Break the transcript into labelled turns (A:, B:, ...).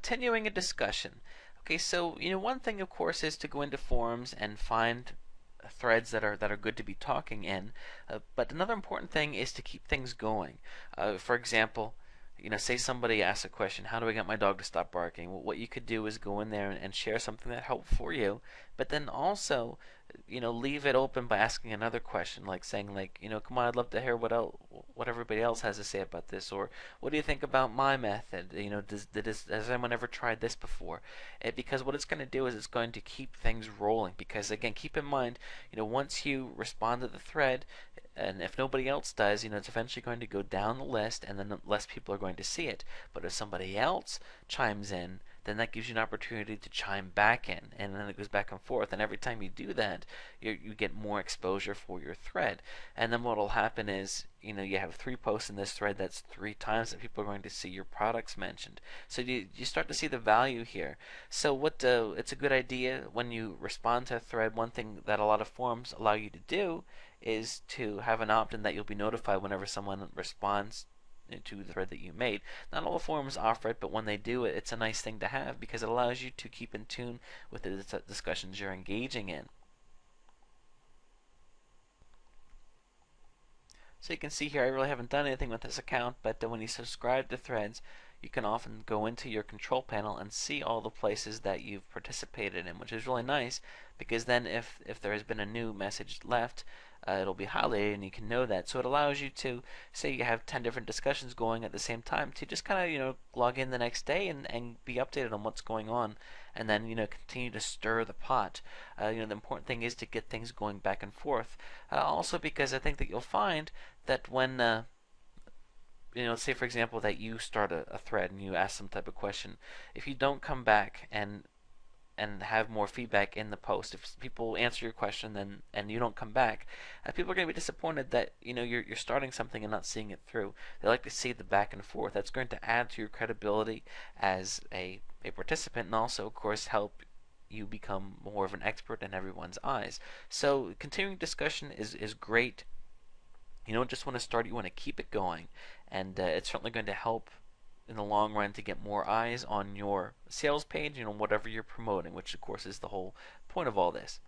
A: continuing a discussion. Okay, so one thing of course is to go into forums and find threads that are good to be talking in, but another important thing is to keep things going. For example, say somebody asks a question, how do I get my dog to stop barking? Well, what you could do is go in there and share something that helped for you, but then also, leave it open by asking another question, like saying, like, come on, I'd love to hear what everybody else has to say about this, or what do you think about my method? Has anyone ever tried this before? Because what it's going to do is it's going to keep things rolling. Because again, keep in mind, once you respond to the thread, and if nobody else does, it's eventually going to go down the list, and then less people are going to see it. But if somebody else chimes in, then that gives you an opportunity to chime back in, and then it goes back and forth. And every time you do that, you get more exposure for your thread. And then what will happen is, you have 3 posts in this thread. That's 3 times that people are going to see your products mentioned. So you start to see the value here. So it's a good idea when you respond to a thread. One thing that a lot of forums allow you to do is to have an opt-in that you'll be notified whenever someone responds to the thread that you made. Not all the forums offer it, but when they do it, it's a nice thing to have because it allows you to keep in tune with the discussions you're engaging in. So you can see here, I really haven't done anything with this account, but when you subscribe to threads, you can often go into your control panel and see all the places that you've participated in, which is really nice because then if there has been a new message left, it'll be highlighted and you can know that. So it allows you to, say you have 10 different discussions going at the same time, to just kind of log in the next day and be updated on what's going on, and then continue to stir the pot. The important thing is to get things going back and forth. Also because I think that you'll find that when say for example that you start a thread and you ask some type of question, if you don't come back and have more feedback in the post, if people answer your question then and you don't come back, people are going to be disappointed that you're starting something and not seeing it through. They like to see the back and forth. That's going to add to your credibility as a participant, and also of course help you become more of an expert in everyone's eyes. So continuing discussion is great. You don't just want to start, you want to keep it going, and it's certainly going to help in the long run to get more eyes on your sales page, whatever you're promoting, which of course is the whole point of all this.